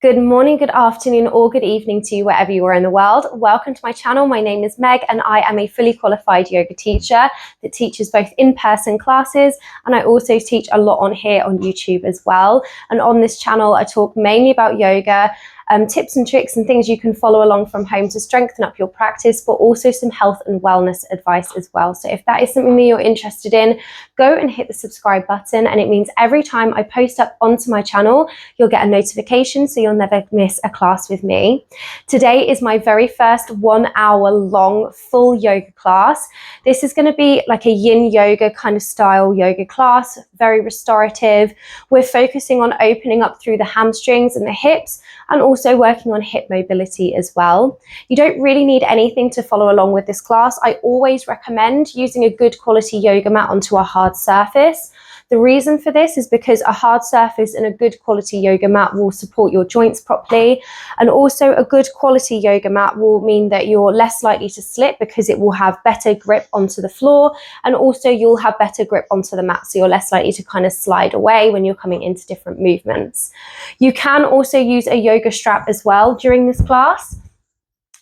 Good morning, good afternoon, or good evening to you wherever you are in the world. Welcome to my channel. My name is Meg and I am a fully qualified yoga teacher that teaches both in-person classes, and I also teach a lot on here on YouTube as well. And on this channel, I talk mainly about yoga, tips and tricks and things you can follow along from home to strengthen up your practice, but also some health and wellness advice as well. So if that is something that you're interested in, go and hit the subscribe button, and it means every time I post up onto my channel, you'll get a notification so you'll never miss a class with me. Today is my very first 1 hour long full yoga class. This is going to be like a yin yoga kind of style yoga class, very restorative. We're focusing on opening up through the hamstrings and the hips, and also working on hip mobility as well. You don't really need anything to follow along with this class. I always recommend using a good quality yoga mat onto a hard surface. The reason for this is because a hard surface and a good quality yoga mat will support your joints properly, and also a good quality yoga mat will mean that you're less likely to slip because it will have better grip onto the floor, and also you'll have better grip onto the mat, so you're less likely to kind of slide away when you're coming into different movements. You can also use a yoga strap as well during this class,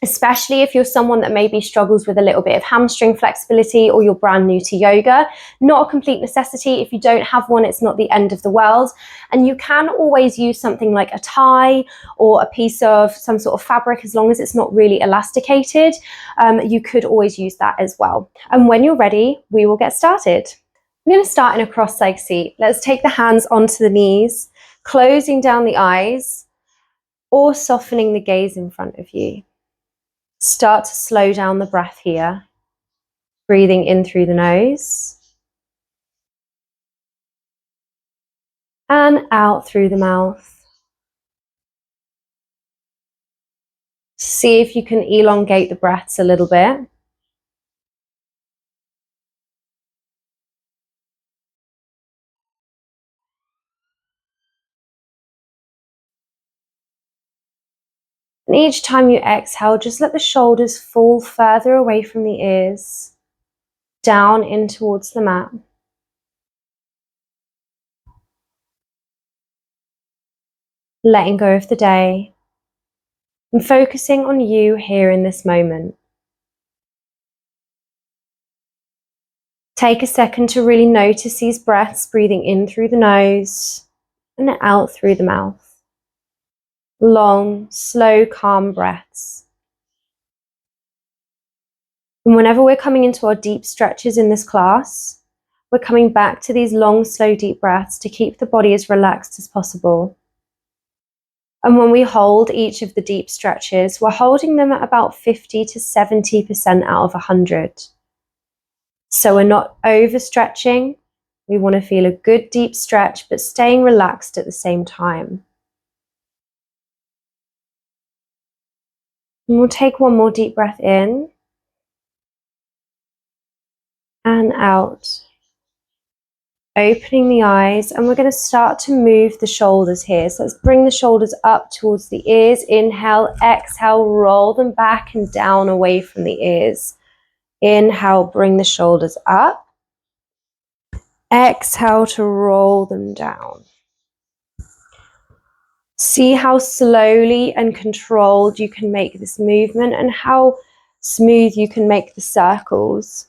especially if you're someone that maybe struggles with a little bit of hamstring flexibility or you're brand new to yoga. Not a complete necessity. If you don't have one, it's not the end of the world. And you can always use something like a tie or a piece of some sort of fabric, as long as it's not really elasticated. You could always use that as well. And when you're ready, we will get started. I'm going to start in a cross-leg seat. Let's take the hands onto the knees, closing down the eyes or softening the gaze in front of you. Start to slow down the breath here, breathing in through the nose and out through the mouth. See if you can elongate the breaths a little bit. And each time you exhale, just let the shoulders fall further away from the ears, down in towards the mat. Letting go of the day and focusing on you here in this moment. Take a second to really notice these breaths, breathing in through the nose and out through the mouth. Long, slow, calm breaths. And whenever we're coming into our deep stretches in this class, we're coming back to these long, slow, deep breaths to keep the body as relaxed as possible. And when we hold each of the deep stretches, we're holding them at about 50 to 70% out of 100. So we're not overstretching. We want to feel a good deep stretch, but staying relaxed at the same time. And we'll take one more deep breath in and out. Opening the eyes, and we're going to start to move the shoulders here. So let's bring the shoulders up towards the ears. Inhale, exhale, roll them back and down away from the ears. Inhale, bring the shoulders up. Exhale to roll them down. See how slowly and controlled you can make this movement and how smooth you can make the circles.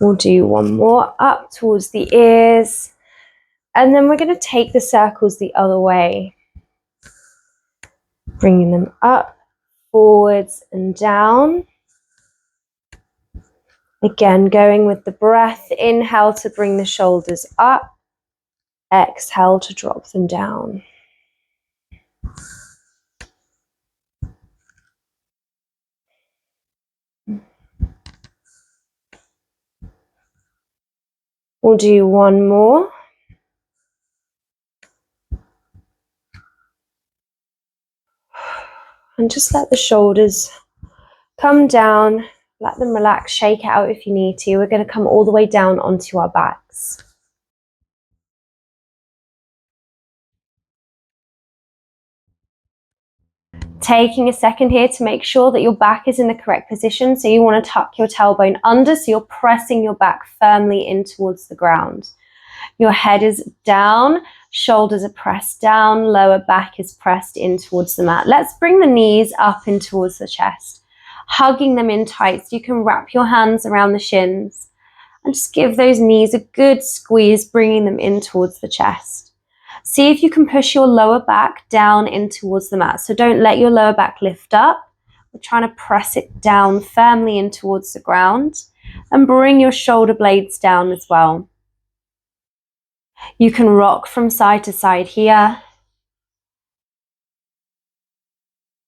We'll do one more up towards the ears, and then we're going to take the circles the other way, bringing them up, forwards and down. Again, going with the breath. Inhale to bring the shoulders up, exhale to drop them down. We'll do one more. And just let the shoulders come down, let them relax, shake it out if you need to. We're going to come all the way down onto our backs. Taking a second here to make sure that your back is in the correct position. So you want to tuck your tailbone under, so you're pressing your back firmly in towards the ground. Your head is down, shoulders are pressed down, lower back is pressed in towards the mat. Let's bring the knees up in towards the chest, hugging them in tight. So you can wrap your hands around the shins and just give those knees a good squeeze, bringing them in towards the chest. See if you can push your lower back down in towards the mat. So don't let your lower back lift up. We're trying to press it down firmly in towards the ground, and bring your shoulder blades down as well. You can rock from side to side here.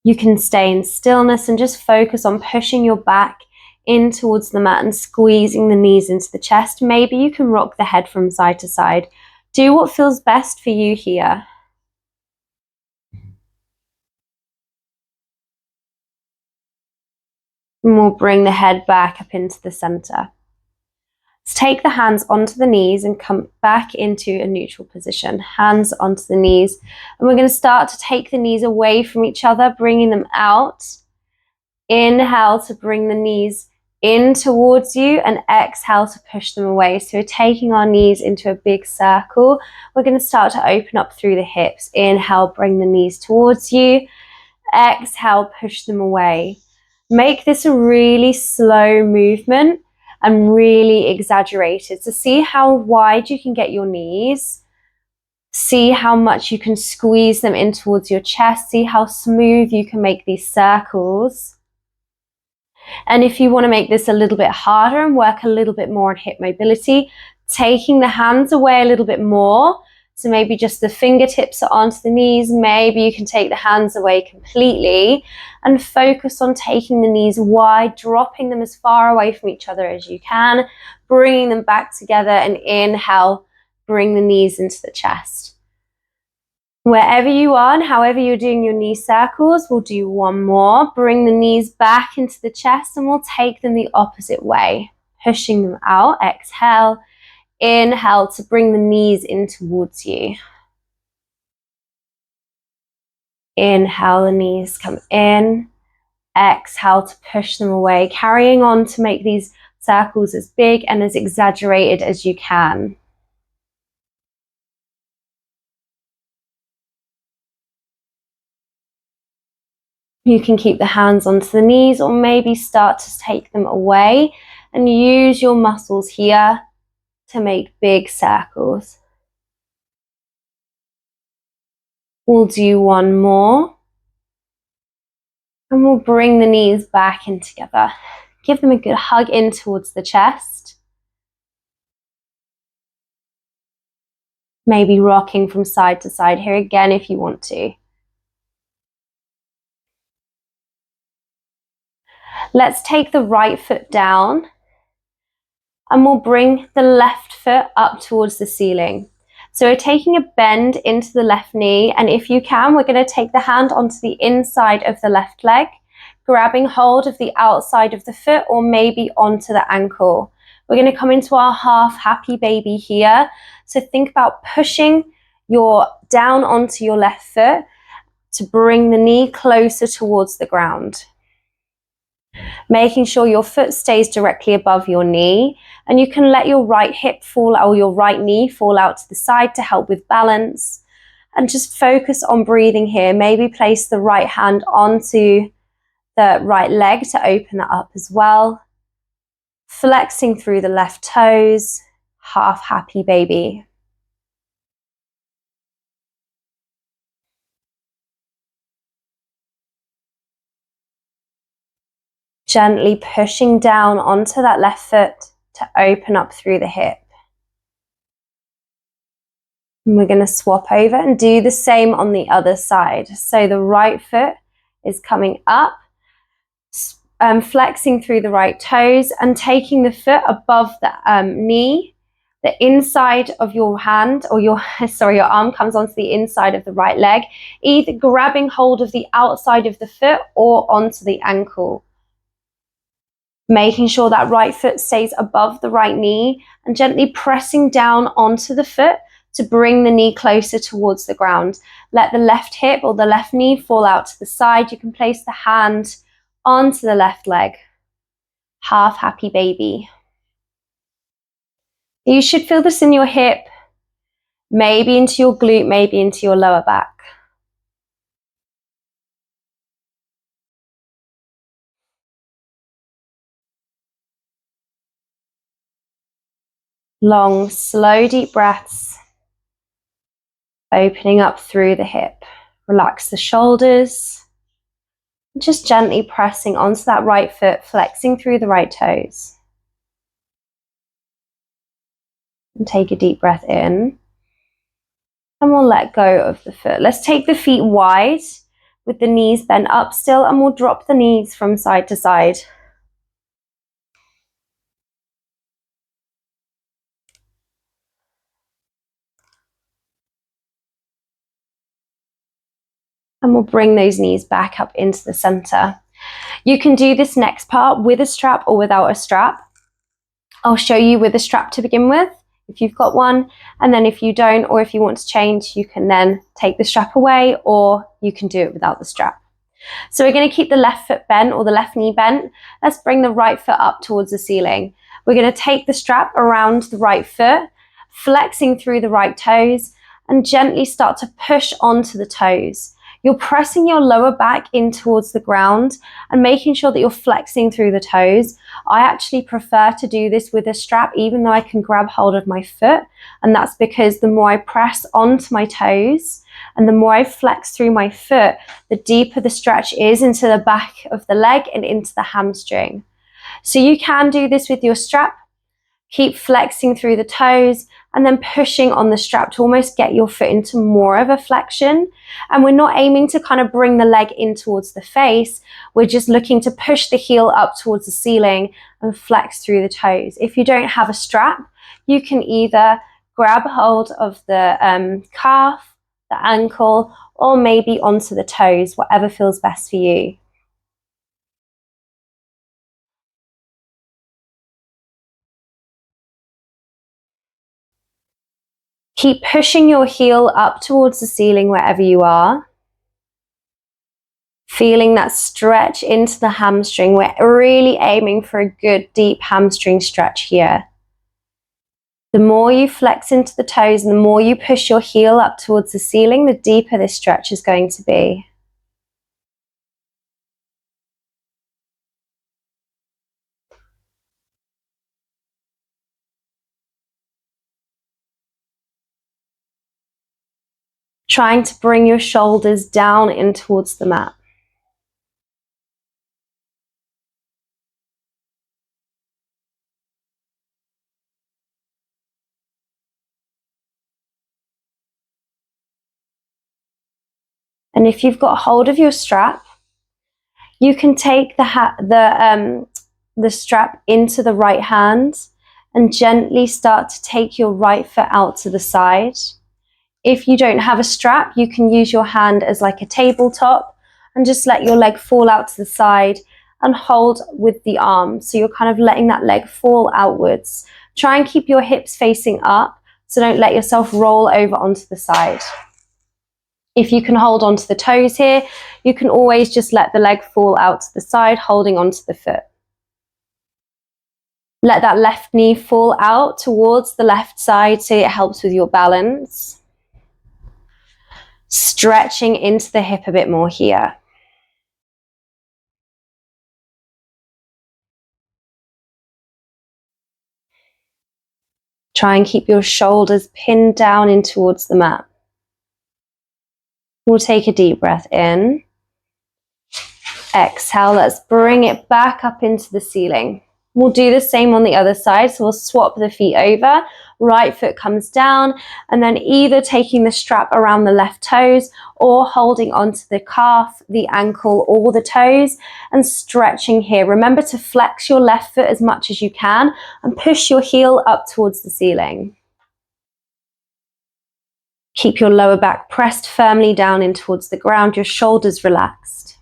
You can stay in stillness and just focus on pushing your back in towards the mat and squeezing the knees into the chest. Maybe you can rock the head from side to side. Do what feels best for you here. And we'll bring the head back up into the center. Let's take the hands onto the knees and come back into a neutral position. Hands onto the knees. And we're going to start to take the knees away from each other, bringing them out. Inhale to bring the knees in towards you, and exhale to push them away. So we're taking our knees into a big circle. We're going to start to open up through the hips. Inhale, bring the knees towards you. Exhale, push them away. Make this a really slow movement and really exaggerated. So see how wide you can get your knees. See how much you can squeeze them in towards your chest. See how smooth you can make these circles. And if you want to make this a little bit harder and work a little bit more on hip mobility, taking the hands away a little bit more. So maybe just the fingertips are onto the knees. Maybe you can take the hands away completely and focus on taking the knees wide, dropping them as far away from each other as you can, bringing them back together, and inhale, bring the knees into the chest. Wherever you are and however you're doing your knee circles, we'll do one more. Bring the knees back into the chest and we'll take them the opposite way, pushing them out. Exhale. Inhale to bring the knees in towards you. Inhale, the knees come in. Exhale to push them away, carrying on to make these circles as big and as exaggerated as you can. You can keep the hands onto the knees or maybe start to take them away and use your muscles here to make big circles. We'll do one more. And we'll bring the knees back in together. Give them a good hug in towards the chest. Maybe rocking from side to side here again if you want to. Let's take the right foot down and we'll bring the left foot up towards the ceiling. So we're taking a bend into the left knee, and if you can, we're going to take the hand onto the inside of the left leg, grabbing hold of the outside of the foot or maybe onto the ankle. We're going to come into our half happy baby here. So think about pushing your down onto your left foot to bring the knee closer towards the ground. Making sure your foot stays directly above your knee, and you can let your right hip fall or your right knee fall out to the side to help with balance, and just focus on breathing here. Maybe place the right hand onto the right leg to open that up as well, flexing through the left toes, half happy baby. Gently pushing down onto that left foot to open up through the hip. And we're going to swap over and do the same on the other side. So the right foot is coming up, flexing through the right toes and taking the foot above the knee. The inside of your hand or your arm comes onto the inside of the right leg, either grabbing hold of the outside of the foot or onto the ankle. Making sure that right foot stays above the right knee and gently pressing down onto the foot to bring the knee closer towards the ground. Let the left hip or the left knee fall out to the side. You can place the hand onto the left leg. Half happy baby. You should feel this in your hip maybe into your glute, maybe into your lower back. Long, slow, deep breaths, opening up through the hip. Relax the shoulders, just gently pressing onto that right foot, flexing through the right toes. And take a deep breath in, and we'll let go of the foot. Let's take the feet wide with the knees bent up still, and we'll drop the knees from side to side. And we'll bring those knees back up into the center. You can do this next part with a strap or without a strap. I'll show you with a strap to begin with, if you've got one, and then if you don't, or if you want to change, you can then take the strap away, or you can do it without the strap. So we're going to keep the left foot bent, or the left knee bent. Let's bring the right foot up towards the ceiling. We're going to take the strap around the right foot, flexing through the right toes, and gently start to push onto the toes. You're pressing your lower back in towards the ground and making sure that you're flexing through the toes. I actually prefer to do this with a strap, even though I can grab hold of my foot. And that's because the more I press onto my toes and the more I flex through my foot, the deeper the stretch is into the back of the leg and into the hamstring. So you can do this with your strap. Keep flexing through the toes and then pushing on the strap to almost get your foot into more of a flexion. And we're not aiming to kind of bring the leg in towards the face. We're just looking to push the heel up towards the ceiling and flex through the toes. If you don't have a strap, you can either grab hold of the calf, the ankle, or maybe onto the toes, whatever feels best for you. Keep pushing your heel up towards the ceiling wherever you are. Feeling that stretch into the hamstring. We're really aiming for a good deep hamstring stretch here. The more you flex into the toes and the more you push your heel up towards the ceiling, the deeper this stretch is going to be. Trying to bring your shoulders down in towards the mat. And if you've got hold of your strap, you can take the strap into the right hand and gently start to take your right foot out to the side. If you don't have a strap, you can use your hand as like a tabletop and just let your leg fall out to the side and hold with the arm. So you're kind of letting that leg fall outwards. Try and keep your hips facing up, so don't let yourself roll over onto the side. If you can hold onto the toes here, you can always just let the leg fall out to the side, holding onto the foot. Let that left knee fall out towards the left side so it helps with your balance. Stretching into the hip a bit more here. Try and keep your shoulders pinned down in towards the mat. We'll take a deep breath in. Exhale, let's bring it back up into the ceiling. We'll do the same on the other side, so we'll swap the feet over. Right foot comes down, and then either taking the strap around the left toes or holding onto the calf, the ankle, or the toes and stretching here. Remember to flex your left foot as much as you can and push your heel up towards the ceiling. Keep your lower back pressed firmly down in towards the ground, your shoulders relaxed.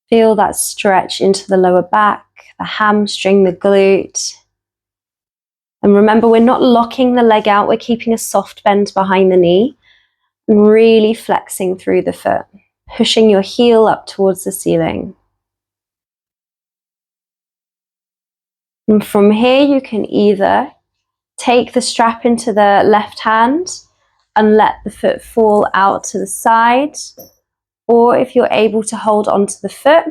Feel that stretch into the lower back, the hamstring, the glute. And remember, we're not locking the leg out, we're keeping a soft bend behind the knee and really flexing through the foot, pushing your heel up towards the ceiling. And from here, you can either take the strap into the left hand and let the foot fall out to the side, or if you're able to hold onto the foot,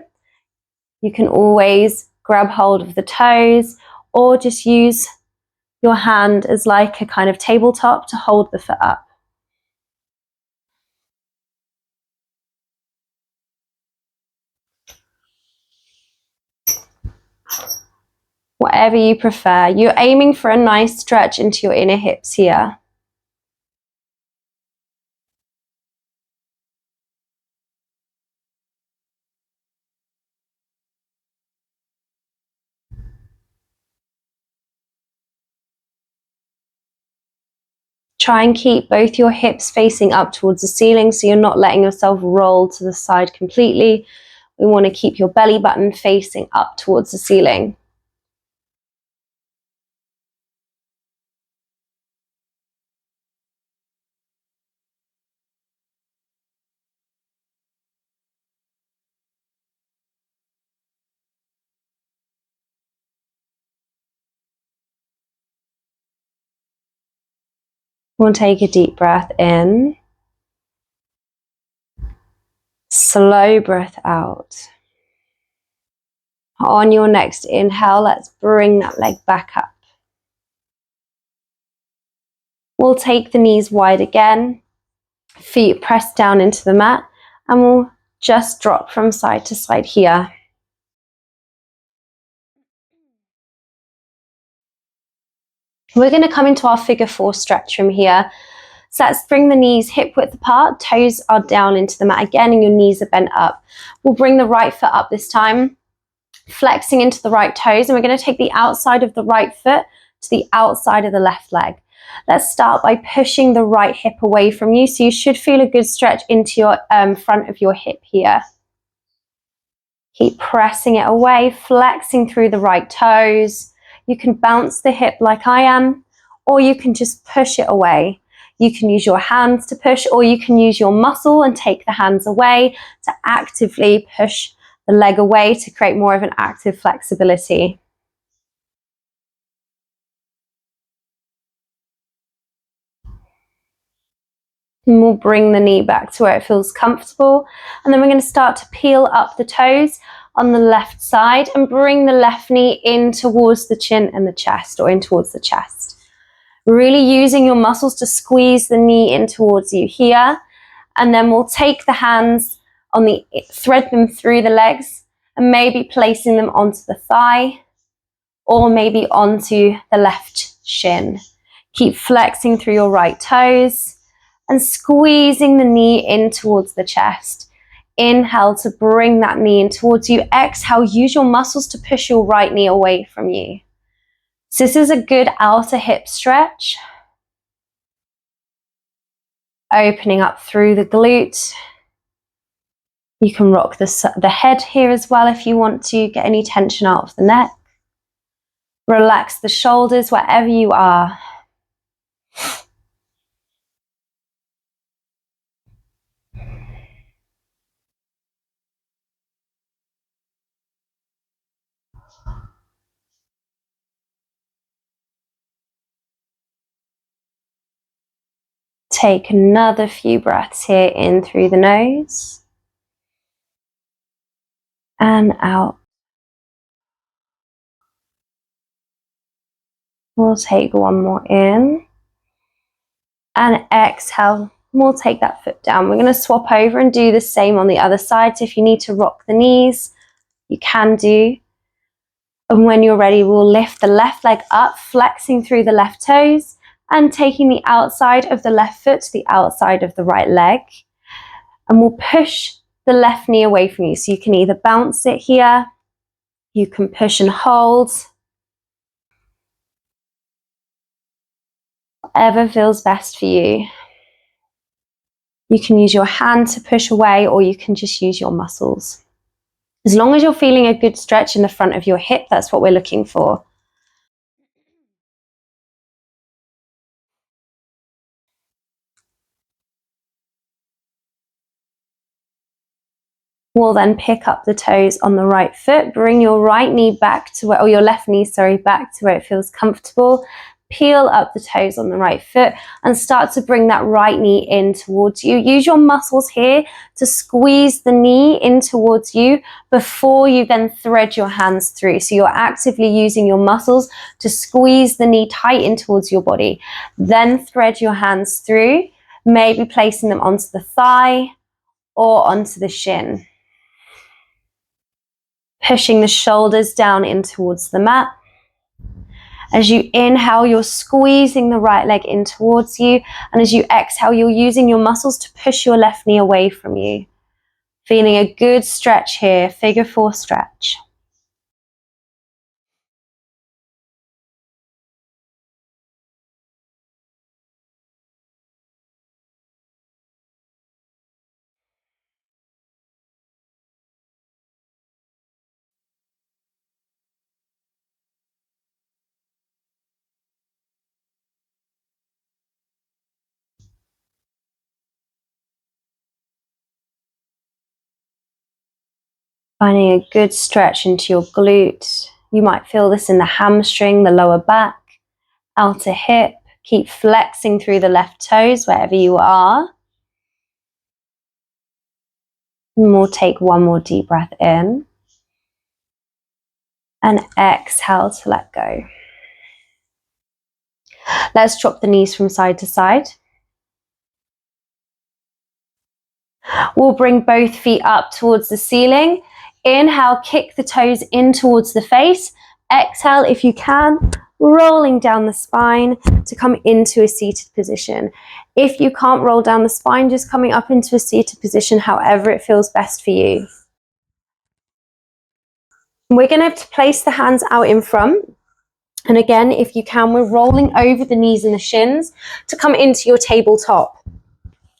you can always grab hold of the toes or just use your hand as like a kind of tabletop to hold the foot up. Whatever you prefer. You're aiming for a nice stretch into your inner hips here. Try and keep both your hips facing up towards the ceiling so you're not letting yourself roll to the side completely. We want to keep your belly button facing up towards the ceiling. We'll take a deep breath in. Slow breath out. On your next inhale, let's bring that leg back up. We'll take the knees wide again, feet pressed down into the mat, and we'll just drop from side to side here. We're going to come into our figure 4 stretch from here. So let's bring the knees hip width apart, toes are down into the mat again, and your knees are bent up. We'll bring the right foot up this time, flexing into the right toes, and we're going to take the outside of the right foot to the outside of the left leg. Let's start by pushing the right hip away from you, so you should feel a good stretch into your front of your hip here. Keep pressing it away, flexing through the right toes. You can bounce the hip like I am, or you can just push it away. You can use your hands to push, or you can use your muscle and take the hands away to actively push the leg away to create more of an active flexibility. And we'll bring the knee back to where it feels comfortable. And then we're going to start to peel up the toes on the left side and bring the left knee in towards the chin and the chest, or in towards the chest. Really using your muscles to squeeze the knee in towards you here. And then we'll take the hands on the, thread them through the legs and maybe placing them onto the thigh or maybe onto the left shin. Keep flexing through your right toes and squeezing the knee in towards the chest. Inhale to bring that knee in towards you. Exhale, use your muscles to push your right knee away from you. So this is a good outer hip stretch. Opening up through the glute. You can rock the head here as well if you want to get any tension out of the neck. Relax the shoulders wherever you are. Take another few breaths here in through the nose and out. We'll take one more in and exhale. We'll take that foot down. We're going to swap over and do the same on the other side. So if you need to rock the knees, you can do. And when you're ready, we'll lift the left leg up, flexing through the left toes and taking the outside of the left foot to the outside of the right leg. And we'll push the left knee away from you. So you can either bounce it here, you can push and hold. Whatever feels best for you. You can use your hand to push away, or you can just use your muscles. As long as you're feeling a good stretch in the front of your hip, that's what we're looking for. We'll then pick up the toes on the right foot, bring your right knee back to where, or your left knee, sorry, back to where it feels comfortable. Peel up the toes on the right foot and start to bring that right knee in towards you. Use your muscles here to squeeze the knee in towards you before you then thread your hands through. So you're actively using your muscles to squeeze the knee tight in towards your body. Then thread your hands through, maybe placing them onto the thigh or onto the shin. Pushing the shoulders down in towards the mat. As you inhale, you're squeezing the right leg in towards you. And as you exhale, you're using your muscles to push your left knee away from you. Feeling a good stretch here, figure 4 stretch. Finding a good stretch into your glute. You might feel this in the hamstring, the lower back, outer hip. Keep flexing through the left toes wherever you are. And we'll take one more deep breath in. And exhale to let go. Let's drop the knees from side to side. We'll bring both feet up towards the ceiling. Inhale, kick the toes in towards the face. Exhale, if you can, rolling down the spine to come into a seated position. If you can't roll down the spine, just coming up into a seated position, however it feels best for you. We're going to place the hands out in front. And again, if you can, we're rolling over the knees and the shins to come into your tabletop.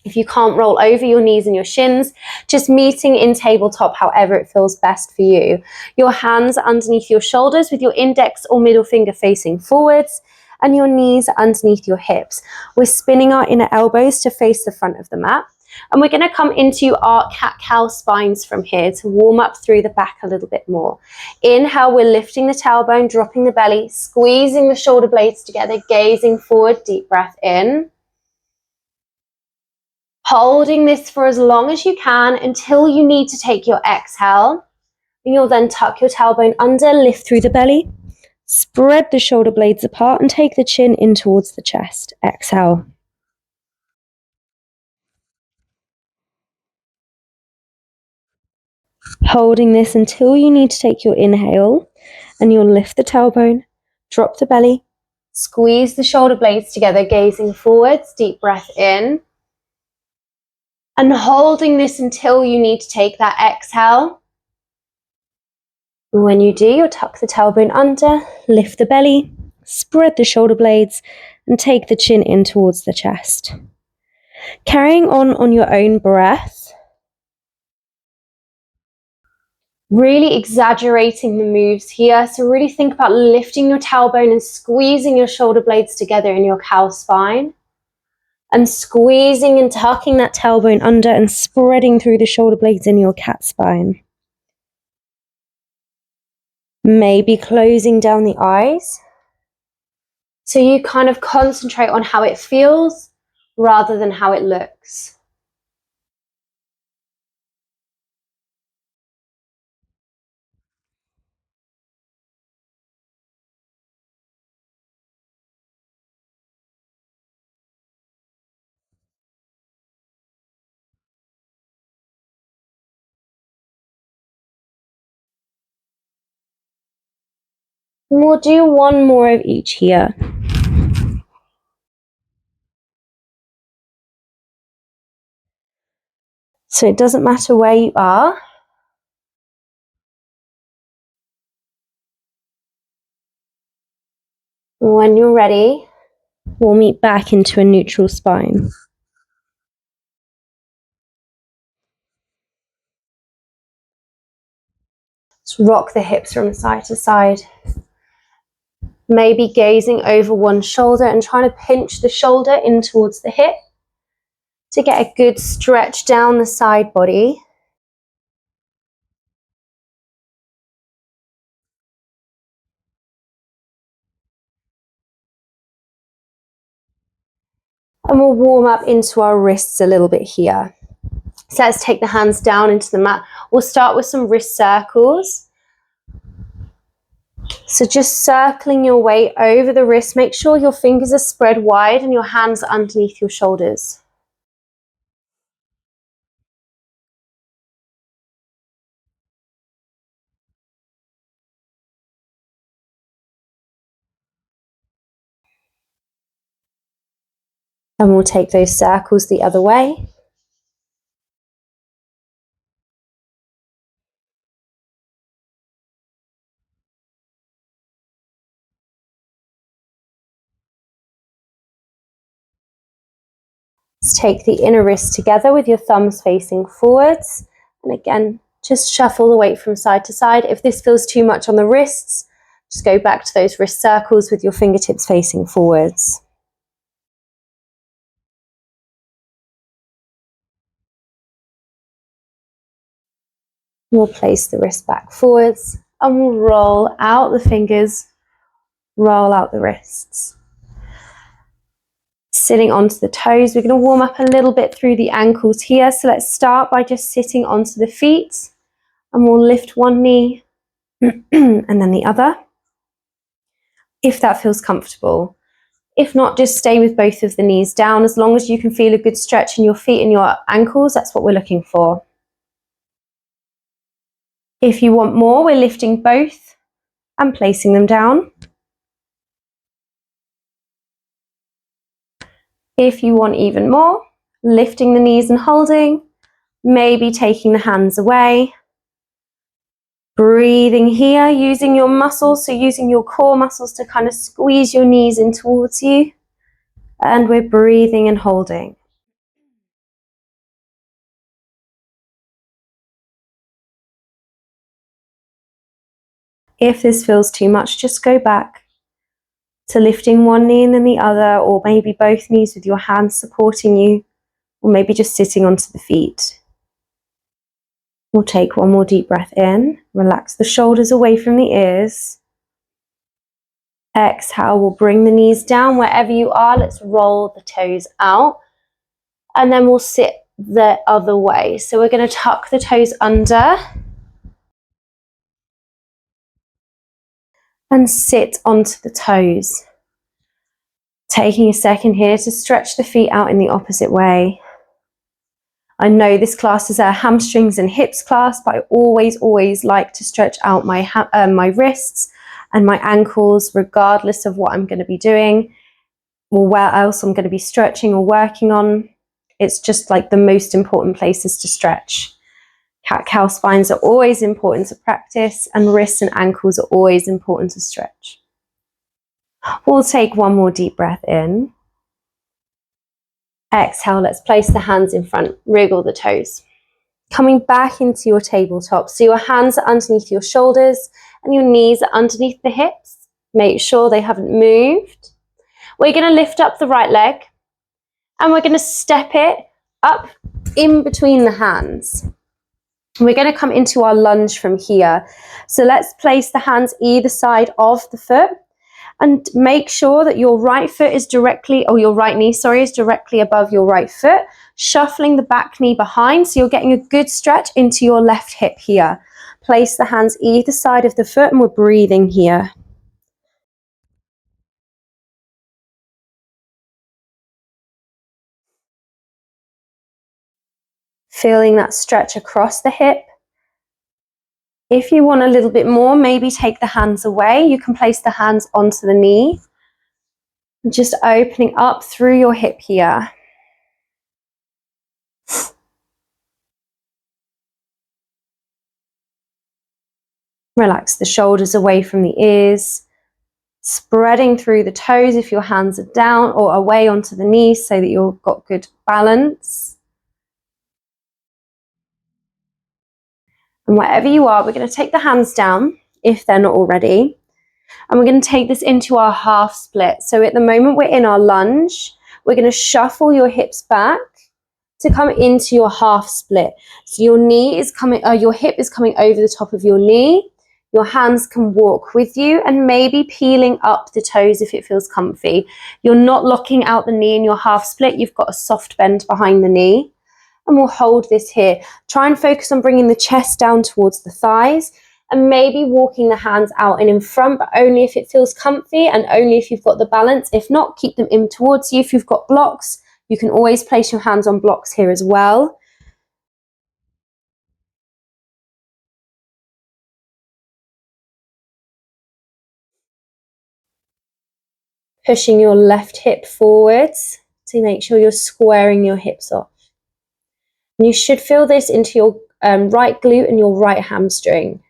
If you can't roll over your knees and your shins, just meeting in tabletop, however it feels best for you. Your hands underneath your shoulders with your index or middle finger facing forwards and your knees underneath your hips. We're spinning our inner elbows to face the front of the mat. And we're going to come into our cat-cow spines from here to warm up through the back a little bit more. Inhale, we're lifting the tailbone, dropping the belly, squeezing the shoulder blades together, gazing forward, deep breath in. Holding this for as long as you can until you need to take your exhale. And you'll then tuck your tailbone under, lift through the belly, spread the shoulder blades apart and take the chin in towards the chest. Exhale. Holding this until you need to take your inhale and you'll lift the tailbone, drop the belly, squeeze the shoulder blades together, gazing forwards, deep breath in. And holding this until you need to take that exhale. And when you do, you'll tuck the tailbone under, lift the belly, spread the shoulder blades, and take the chin in towards the chest. Carrying on your own breath. Really exaggerating the moves here. So really think about lifting your tailbone and squeezing your shoulder blades together in your cow spine. And squeezing and tucking that tailbone under and spreading through the shoulder blades in your cat spine. Maybe closing down the eyes. So you kind of concentrate on how it feels rather than how it looks. And we'll do one more of each here. So it doesn't matter where you are. When you're ready, we'll meet back into a neutral spine. Let's rock the hips from side to side. Maybe gazing over one shoulder and trying to pinch the shoulder in towards the hip to get a good stretch down the side body. And we'll warm up into our wrists a little bit here. So let's take the hands down into the mat. We'll start with some wrist circles. So just circling your way over the wrist. Make sure your fingers are spread wide and your hands are underneath your shoulders. And we'll take those circles the other way. Let's take the inner wrist together with your thumbs facing forwards. And again, just shuffle the weight from side to side. If this feels too much on the wrists, just go back to those wrist circles with your fingertips facing forwards. We'll place the wrist back forwards and we'll roll out the fingers, roll out the wrists. Sitting onto the toes, we're going to warm up a little bit through the ankles here. So let's start by just sitting onto the feet and we'll lift one knee and then the other, if that feels comfortable. If not, just stay with both of the knees down. As long as you can feel a good stretch in your feet and your ankles, that's what we're looking for. If you want more, we're lifting both and placing them down. If you want even more, lifting the knees and holding, maybe taking the hands away. Breathing here, using your muscles, so using your core muscles to kind of squeeze your knees in towards you. And we're breathing and holding. If this feels too much, just go back to lifting one knee and then the other, or maybe both knees with your hands supporting you, or maybe just sitting onto the feet. We'll take one more deep breath in, relax the shoulders away from the ears. Exhale, we'll bring the knees down wherever you are. Let's roll the toes out, and then we'll sit the other way. So we're going to tuck the toes under and sit onto the toes. Taking a second here to stretch the feet out in the opposite way. I know this class is a hamstrings and hips class, but I always like to stretch out my wrists and my ankles, regardless of what I'm going to be doing or where else I'm going to be stretching or working on. It's just like the most important places to stretch. Cat-cow spines are always important to practice, and wrists and ankles are always important to stretch. We'll take one more deep breath in. Exhale, let's place the hands in front, wriggle the toes. Coming back into your tabletop. So your hands are underneath your shoulders and your knees are underneath the hips. Make sure they haven't moved. We're going to lift up the right leg and we're going to step it up in between the hands. We're going to come into our lunge from here. So let's place the hands either side of the foot. And make sure that your right foot is directly, or your right knee, sorry, is directly above your right foot, shuffling the back knee behind, so you're getting a good stretch into your left hip here. Place the hands either side of the foot and we're breathing here. Feeling that stretch across the hip. If you want a little bit more, maybe take the hands away. You can place the hands onto the knee. Just opening up through your hip here. Relax the shoulders away from the ears. Spreading through the toes if your hands are down or away onto the knees so that you've got good balance. And wherever you are, we're going to take the hands down if they're not already. And we're going to take this into our half split. So at the moment we're in our lunge. We're going to shuffle your hips back to come into your half split. So your knee is coming, your hip is coming over the top of your knee. Your hands can walk with you and maybe peeling up the toes if it feels comfy. You're not locking out the knee in your half split. You've got a soft bend behind the knee. And we'll hold this here. Try and focus on bringing the chest down towards the thighs and maybe walking the hands out and in front, but only if it feels comfy and only if you've got the balance. If not, keep them in towards you. If you've got blocks, you can always place your hands on blocks here as well. Pushing your left hip forwards to make sure you're squaring your hips off. And you should feel this into your right glute and your right hamstring.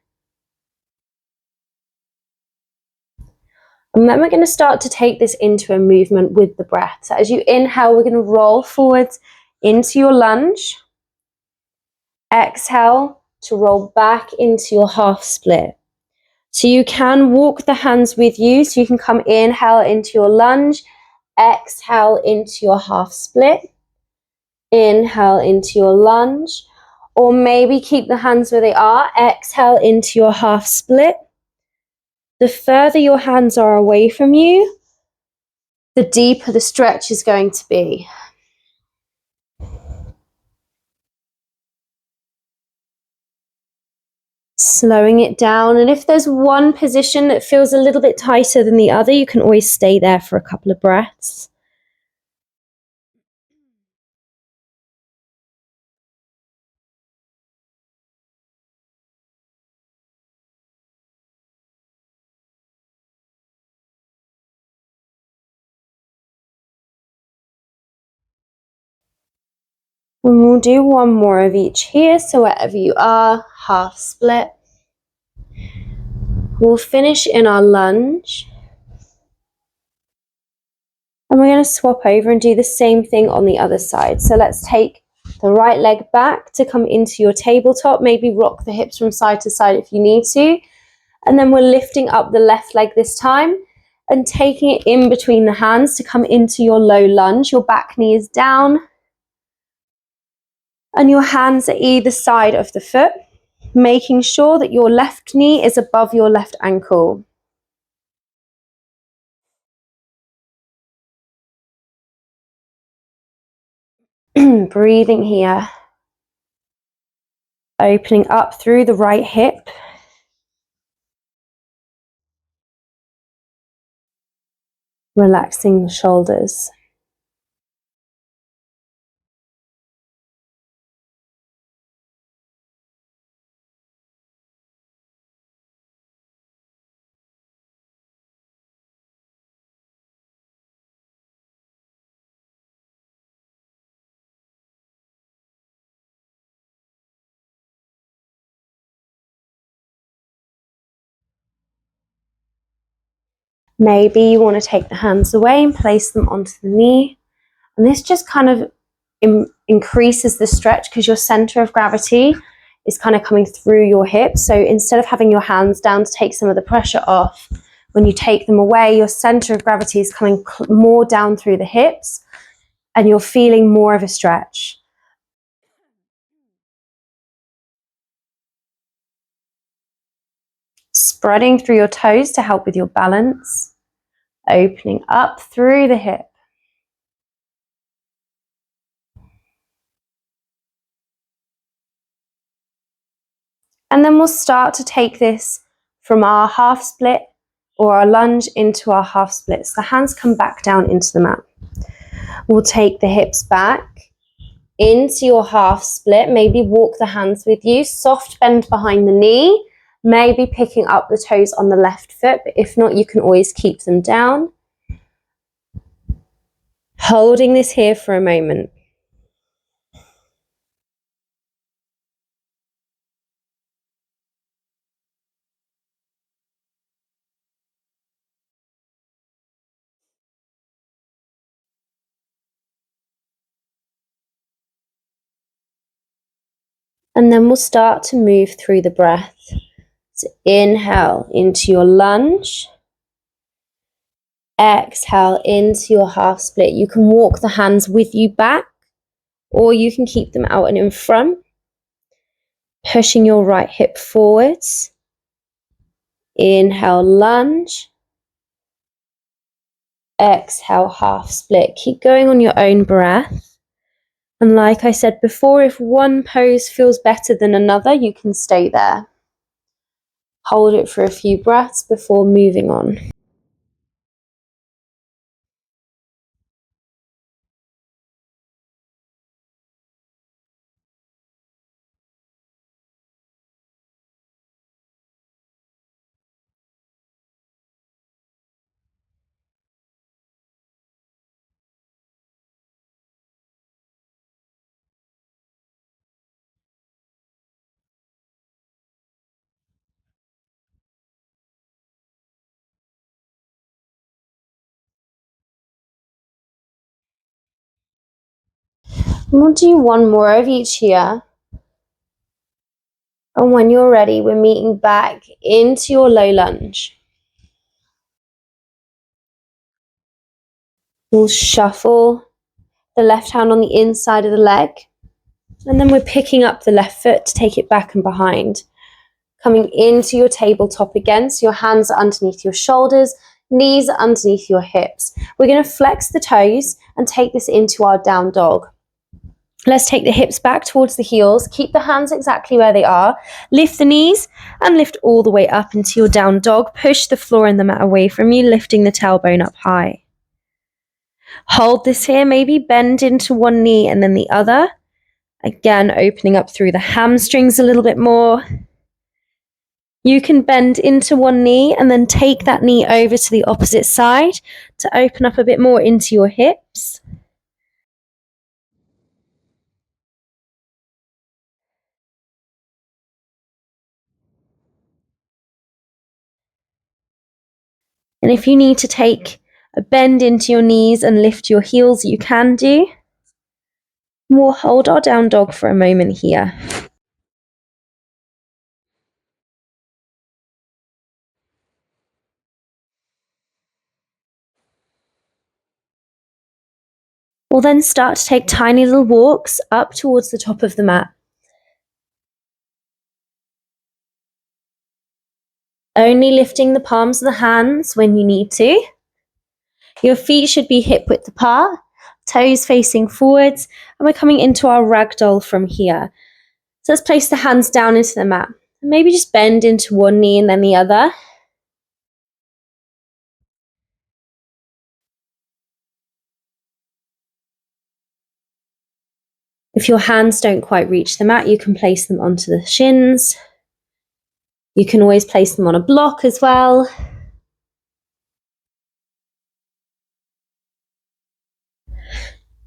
And then we're going to start to take this into a movement with the breath. So as you inhale, we're going to roll forwards into your lunge. Exhale to roll back into your half split. So you can walk the hands with you. So you can come inhale into your lunge, exhale into your half split, inhale into your lunge, or maybe keep the hands where they are, exhale into your half split. The further your hands are away from you, the deeper the stretch is going to be. Slowing it down, and if there's one position that feels a little bit tighter than the other, you can always stay there for a couple of breaths. And we'll do one more of each here, so wherever you are, half split. We'll finish in our lunge. And we're going to swap over and do the same thing on the other side. So let's take the right leg back to come into your tabletop. Maybe rock the hips from side to side if you need to. And then we're lifting up the left leg this time and taking it in between the hands to come into your low lunge. Your back knee is down. And your hands at either side of the foot, making sure that your left knee is above your left ankle. Breathing here. Opening up through the right hip. Relaxing the shoulders. Maybe you want to take the hands away and place them onto the knee. And this just kind of increases the stretch because your center of gravity is kind of coming through your hips. So instead of having your hands down to take some of the pressure off, when you take them away, your center of gravity is coming more down through the hips and you're feeling more of a stretch. Spreading through your toes to help with your balance. Opening up through the hip. And then we'll start to take this from our half split or our lunge into our half splits. The hands come back down into the mat. We'll take the hips back into your half split. Maybe walk the hands with you. Soft bend behind the knee. Maybe picking up the toes on the left foot, but if not, you can always keep them down. Holding this here for a moment. And then we'll start to move through the breath. So inhale into your lunge. Exhale into your half split. You can walk the hands with you back, or you can keep them out and in front. Pushing your right hip forwards. Inhale, lunge. Exhale, half split. Keep going on your own breath. And like I said before, if one pose feels better than another, you can stay there. Hold it for a few breaths before moving on. We'll do one more of each here. And when you're ready, we're meeting back into your low lunge. We'll shuffle the left hand on the inside of the leg. And then we're picking up the left foot to take it back and behind. Coming into your tabletop again, so your hands are underneath your shoulders, knees are underneath your hips. We're going to flex the toes and take this into our down dog. Let's take the hips back towards the heels. Keep the hands exactly where they are. Lift the knees and lift all the way up into your down dog. Push the floor and the mat away from you, lifting the tailbone up high. Hold this here, maybe bend into one knee and then the other. Again, opening up through the hamstrings a little bit more. You can bend into one knee and then take that knee over to the opposite side to open up a bit more into your hips. And if you need to take a bend into your knees and lift your heels, you can do. We'll hold our down dog for a moment here. We'll then start to take tiny little walks up towards the top of the mat. Only lifting the palms of the hands when you need to. Your feet should be hip width apart, toes facing forwards, and we're coming into our ragdoll from here. So let's place the hands down into the mat. Maybe just bend into one knee and then the other. If your hands don't quite reach the mat, you can place them onto the shins. You can always place them on a block as well.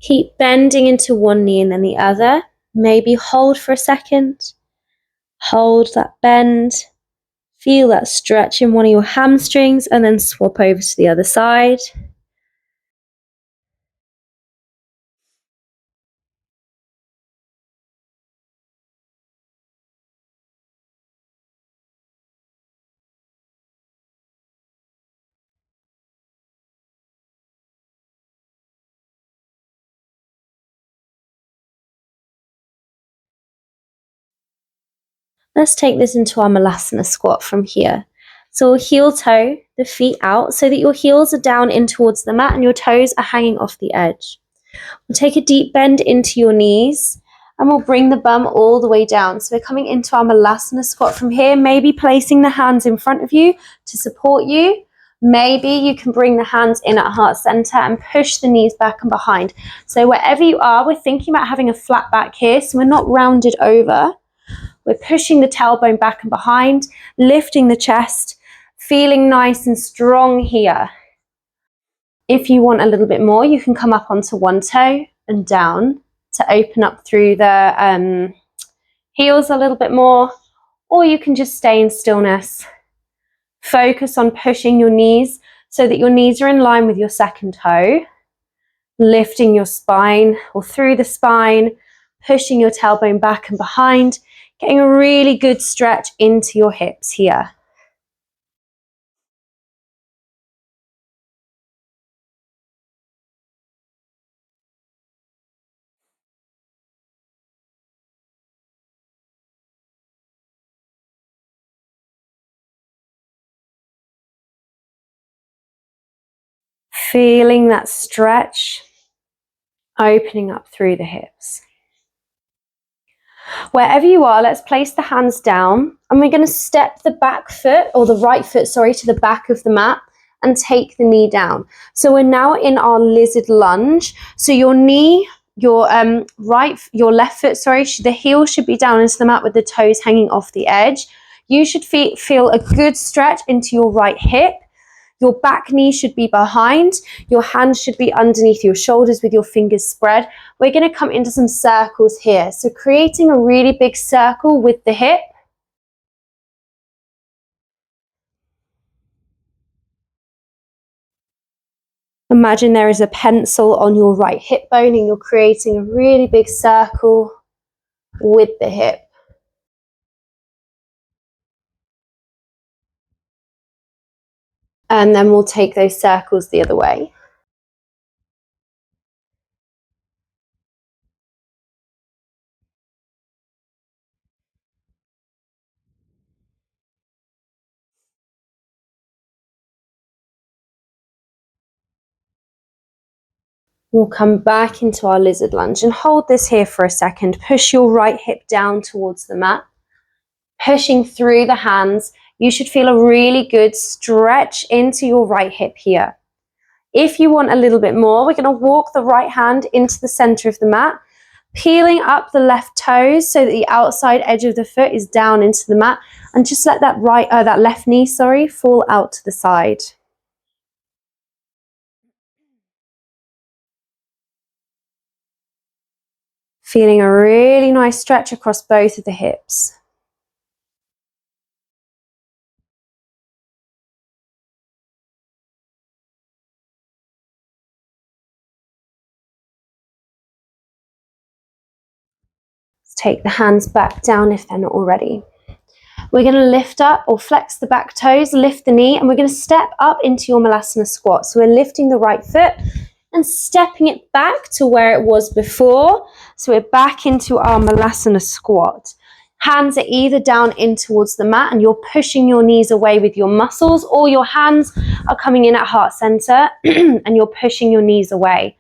Keep bending into one knee and then the other. Maybe hold for a second. Hold that bend. Feel that stretch in one of your hamstrings and then swap over to the other side. Let's take this into our Malasana squat from here. So we'll heel toe the feet out so that your heels are down in towards the mat and your toes are hanging off the edge. We'll take a deep bend into your knees and we'll bring the bum all the way down. So we're coming into our Malasana squat from here, maybe placing the hands in front of you to support you. Maybe you can bring the hands in at heart center and push the knees back and behind. So wherever you are, we're thinking about having a flat back here, so we're not rounded over. We're pushing the tailbone back and behind, lifting the chest, feeling nice and strong here. If you want a little bit more, you can come up onto one toe and down to open up through the heels a little bit more, or you can just stay in stillness. Focus on pushing your knees so that your knees are in line with your second toe, lifting your spine or through the spine, pushing your tailbone back and behind, getting a really good stretch into your hips here. Feeling that stretch, opening up through the hips. Wherever you are, let's place the hands down and we're going to step the back foot, or the right foot, sorry, to the back of the mat and take the knee down. So we're now in our lizard lunge. So your knee, your left foot, sorry, the heel should be down into the mat with the toes hanging off the edge. You should feel a good stretch into your right hip. Your back knee should be behind. Your hands should be underneath your shoulders with your fingers spread. We're going to come into some circles here. So creating a really big circle with the hip. Imagine there is a pencil on your right hip bone and you're creating a really big circle with the hip. And then we'll take those circles the other way. We'll come back into our lizard lunge and hold this here for a second. Push your right hip down towards the mat. Pushing through the hands, you should feel a really good stretch into your right hip here. If you want a little bit more, we're going to walk the right hand into the center of the mat, peeling up the left toes so that the outside edge of the foot is down into the mat, and just let that left knee, fall out to the side. Feeling a really nice stretch across both of the hips. Let's take the hands back down if they're not already. We're going to lift up or flex the back toes, lift the knee, and we're going to step up into your Malasana squat. So we're lifting the right foot and stepping it back to where it was before. So we're back into our Malasana squat. Hands are either down in towards the mat and you're pushing your knees away with your muscles, or your hands are coming in at heart center and you're pushing your knees away.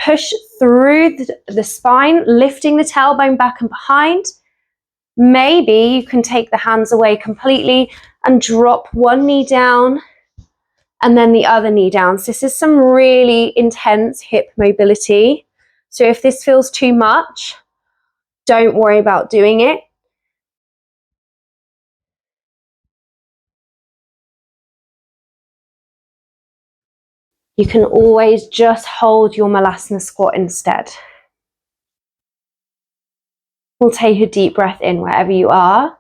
Push through the spine, lifting the tailbone back and behind. Maybe you can take the hands away completely and drop one knee down and then the other knee down. So this is some really intense hip mobility. So if this feels too much, don't worry about doing it. You can always just hold your Malasana squat instead. We'll take a deep breath in wherever you are.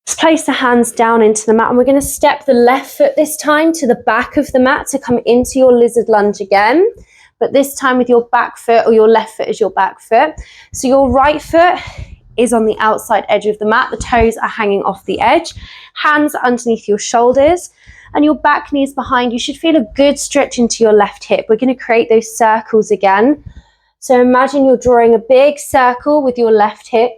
Let's place the hands down into the mat and we're going to step the left foot this time to the back of the mat to come into your lizard lunge again. But this time with your back foot, or your left foot as your back foot. So your right foot is on the outside edge of the mat. The toes are hanging off the edge. Hands are underneath your shoulders and your back knee is behind. You should feel a good stretch into your left hip. We're going to create those circles again. So imagine you're drawing a big circle with your left hip.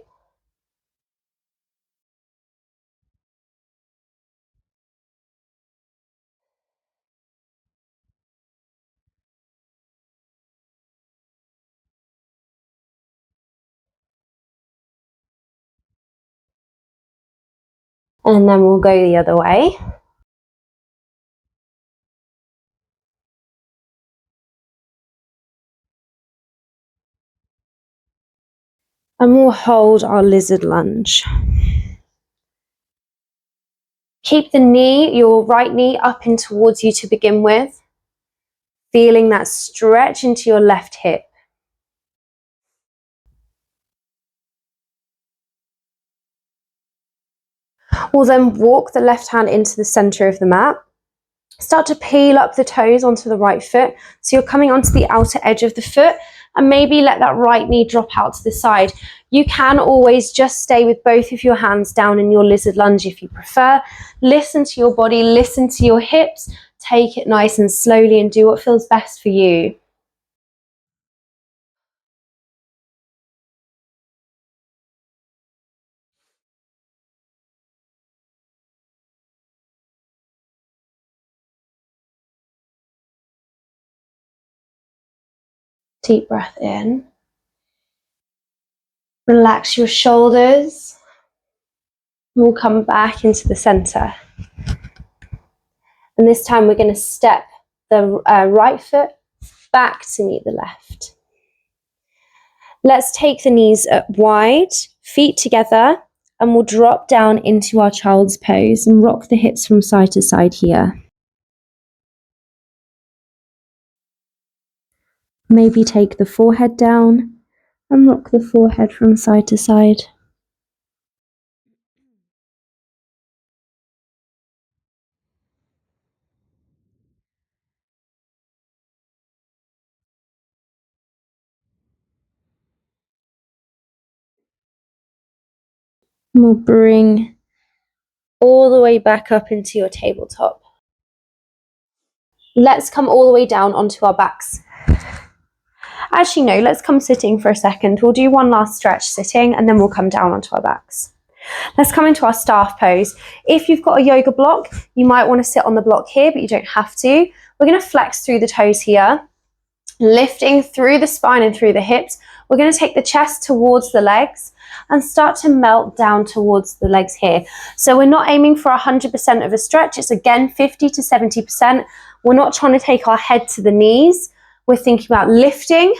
And then we'll go the other way. And we'll hold our lizard lunge. Keep the knee, your right knee, up in towards you to begin with. Feeling that stretch into your left hip. We'll then walk the left hand into the center of the mat. Start to peel up the toes onto the right foot. So you're coming onto the outer edge of the foot, and maybe let that right knee drop out to the side. You can always just stay with both of your hands down in your lizard lunge if you prefer. Listen to your body, listen to your hips. Take it nice and slowly and do what feels best for you. Deep breath in. Relax your shoulders. We'll come back into the center. And this time we're going to step the right foot back to meet the left. Let's take the knees up wide, feet together, and we'll drop down into our child's pose and rock the hips from side to side here. Maybe take the forehead down and rock the forehead from side to side. And we'll bring all the way back up into your tabletop. Let's come all the way down onto our backs. Actually, no, let's come sitting for a second. We'll do one last stretch sitting and then we'll come down onto our backs. Let's come into our staff pose. If you've got a yoga block, you might want to sit on the block here, but you don't have to. We're going to flex through the toes here, lifting through the spine and through the hips. We're going to take the chest towards the legs and start to melt down towards the legs here. So we're not aiming for 100% of a stretch. It's again 50 to 70%. We're not trying to take our head to the knees. We're thinking about lifting,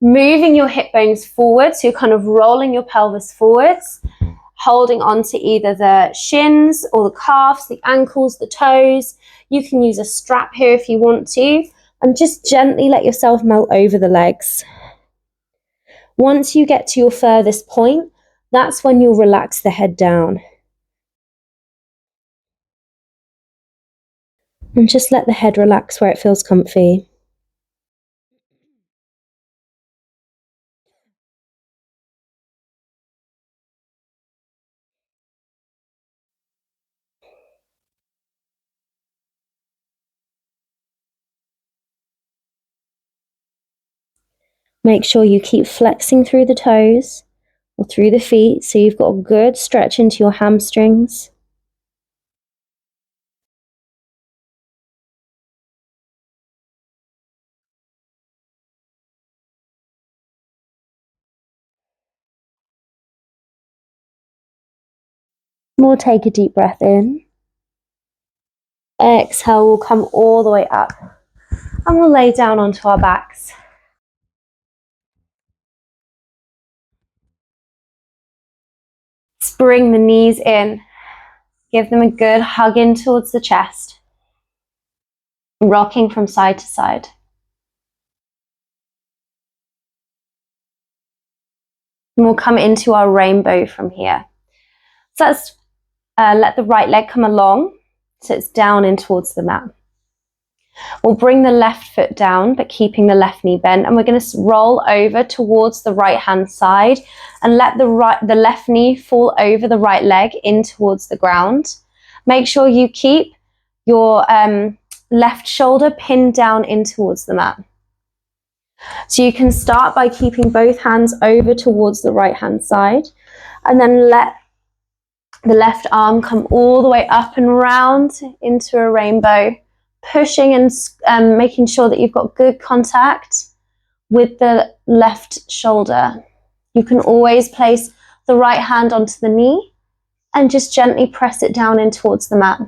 moving your hip bones forward. So you're kind of rolling your pelvis forwards, holding on to either the shins or the calves, the ankles, the toes. You can use a strap here if you want to, and just gently let yourself melt over the legs. Once you get to your furthest point, that's when you'll relax the head down. And just let the head relax where it feels comfy. Make sure you keep flexing through the toes or through the feet so you've got a good stretch into your hamstrings. We'll take a deep breath in. Exhale, we'll come all the way up and we'll lay down onto our backs. Bring the knees in. Give them a good hug in towards the chest. Rocking from side to side. And we'll come into our rainbow from here. So let's let the right leg come along so it's down in towards the mat. We'll bring the left foot down, but keeping the left knee bent, and we're going to roll over towards the right hand side and let the left knee fall over the right leg in towards the ground. Make sure you keep your left shoulder pinned down in towards the mat. So you can start by keeping both hands over towards the right hand side, and then let the left arm come all the way up and round into a rainbow, pushing and making sure that you've got good contact with the left shoulder. You can always place the right hand onto the knee and just gently press it down in towards the mat.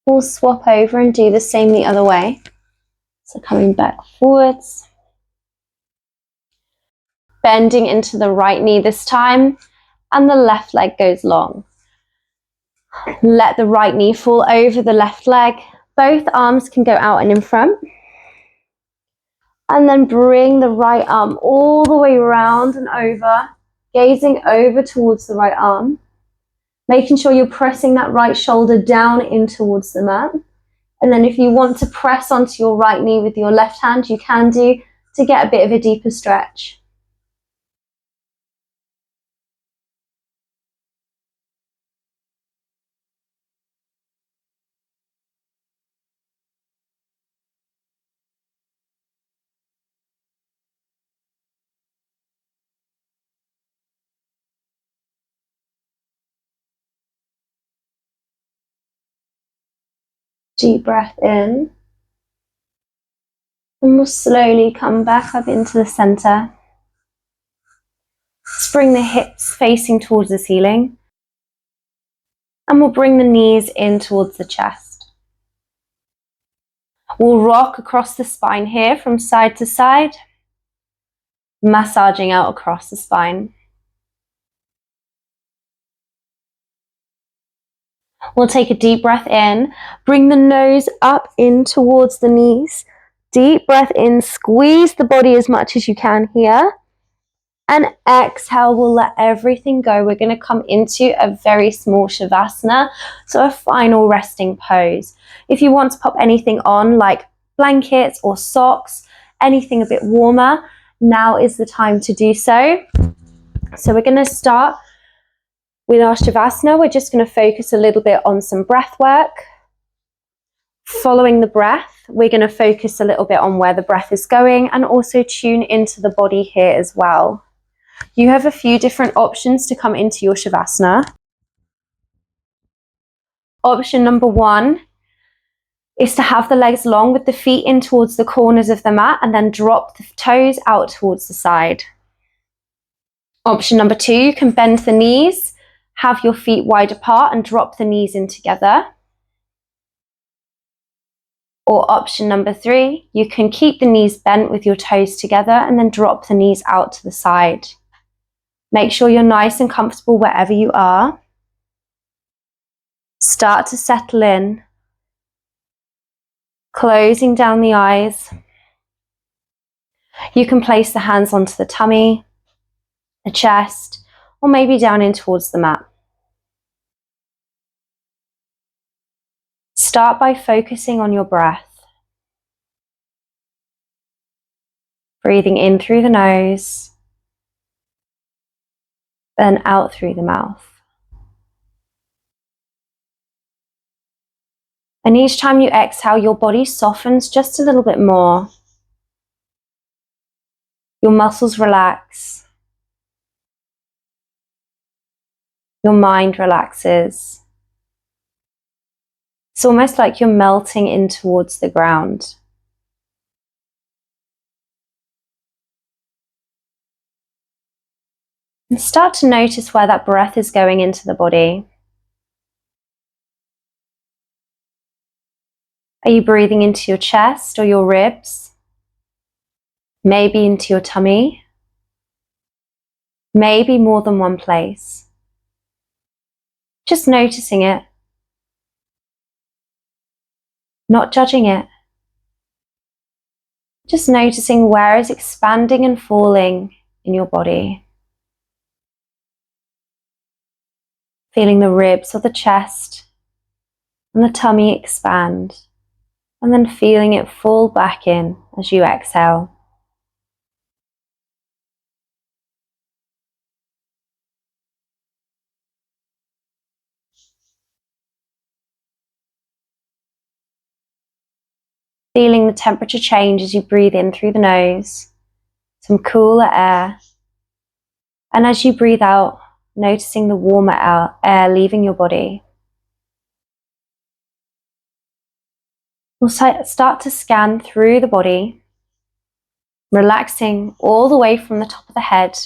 We'll swap over and do the same the other way. So coming back forwards. Bending into the right knee this time, and the left leg goes long. Let the right knee fall over the left leg. Both arms can go out and in front. And then bring the right arm all the way around and over, gazing over towards the right arm. Making sure you're pressing that right shoulder down in towards the mat. And then if you want to press onto your right knee with your left hand, you can do to get a bit of a deeper stretch. Deep breath in. And we'll slowly come back up into the center. Let's bring the hips facing towards the ceiling. And we'll bring the knees in towards the chest. We'll rock across the spine here from side to side, massaging out across the spine. We'll take a deep breath in, bring the nose up in towards the knees. Deep breath in, squeeze the body as much as you can here. And exhale, we'll let everything go. We're going to come into a very small Savasana, so a final resting pose. If you want to pop anything on, like blankets or socks, anything a bit warmer, now is the time to do so. So we're going to start with our Savasana. We're just going to focus a little bit on some breath work. Following the breath, we're going to focus a little bit on where the breath is going and also tune into the body here as well. You have a few different options to come into your Savasana. Option number 1 is to have the legs long with the feet in towards the corners of the mat and then drop the toes out towards the side. Option number 2, you can bend the knees, have your feet wide apart and drop the knees in together. Or option number 3, you can keep the knees bent with your toes together and then drop the knees out to the side. Make sure you're nice and comfortable wherever you are. Start to settle in, closing down the eyes. You can place the hands onto the tummy, the chest, or maybe down in towards the mat. Start by focusing on your breath. Breathing in through the nose, then out through the mouth. And each time you exhale, your body softens just a little bit more. Your muscles relax. Your mind relaxes. It's almost like you're melting in towards the ground. And start to notice where that breath is going into the body. Are you breathing into your chest or your ribs? Maybe into your tummy? Maybe more than one place. Just noticing it. Not judging it. Just noticing where it's expanding and falling in your body. Feeling the ribs or the chest and the tummy expand, and then feeling it fall back in as you exhale. Feeling the temperature change as you breathe in through the nose, some cooler air, and as you breathe out, noticing the warmer air leaving your body. We'll start to scan through the body, relaxing all the way from the top of the head,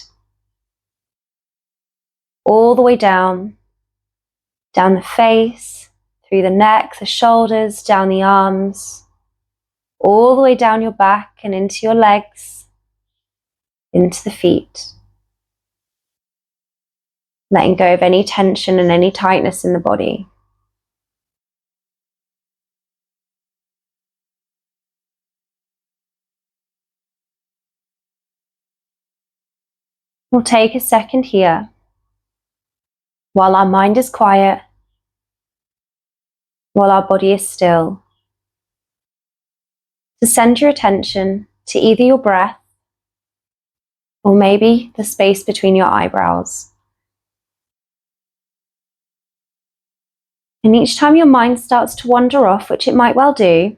all the way down the face, through the neck, the shoulders, down the arms, all the way down your back and into your legs, into the feet. Letting go of any tension and any tightness in the body. We'll take a second here, while our mind is quiet, while our body is still, to send your attention to either your breath or maybe the space between your eyebrows. And each time your mind starts to wander off, which it might well do,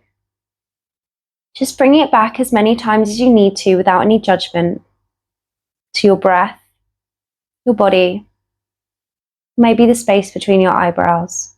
just bring it back as many times as you need to without any judgment to your breath, your body, maybe the space between your eyebrows.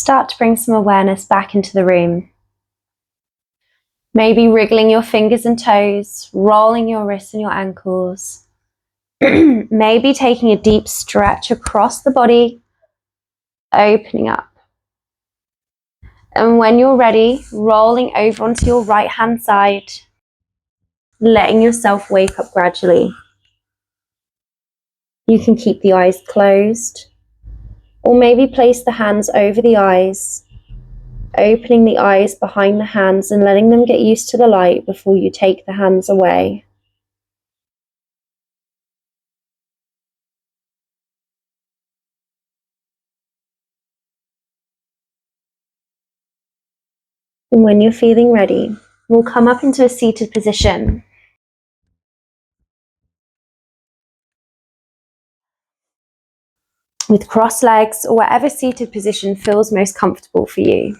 Start to bring some awareness back into the room. Maybe wriggling your fingers and toes, rolling your wrists and your ankles. Maybe taking a deep stretch across the body, opening up. And when you're ready, rolling over onto your right hand side, letting yourself wake up gradually. You can keep the eyes closed, or maybe place the hands over the eyes, opening the eyes behind the hands and letting them get used to the light before you take the hands away. And when you're feeling ready, we'll come up into a seated position. With crossed legs or whatever seated position feels most comfortable for you.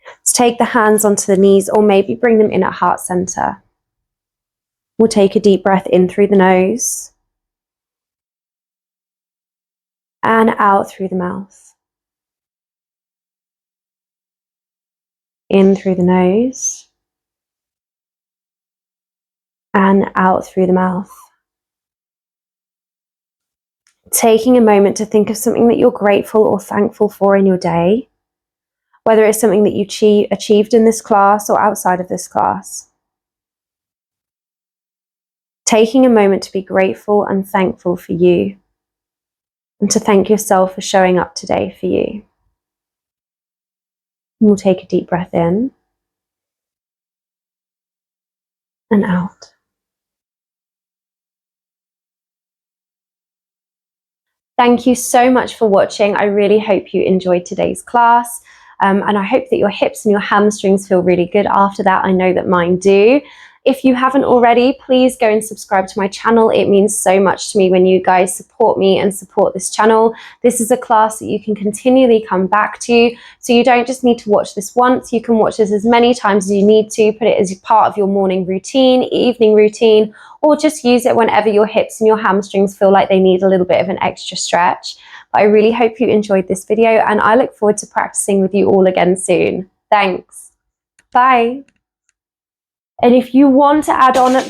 Let's take the hands onto the knees or maybe bring them in at heart center. We'll take a deep breath in through the nose and out through the mouth. In through the nose and out through the mouth. Taking a moment to think of something that you're grateful or thankful for in your day, whether it's something that you achieved in this class or outside of this class. Taking a moment to be grateful and thankful for you, and to thank yourself for showing up today for you. And we'll take a deep breath in and out. Thank you so much for watching. I really hope you enjoyed today's class. And I hope that your hips and your hamstrings feel really good after that. I know that mine do. If you haven't already, please go and subscribe to my channel. It means so much to me when you guys support me and support this channel. This is a class that you can continually come back to. So you don't just need to watch this once. You can watch this as many times as you need to. Put it as part of your morning routine, evening routine, or just use it whenever your hips and your hamstrings feel like they need a little bit of an extra stretch. But I really hope you enjoyed this video, and I look forward to practicing with you all again soon. Thanks. Bye. And if you want to add on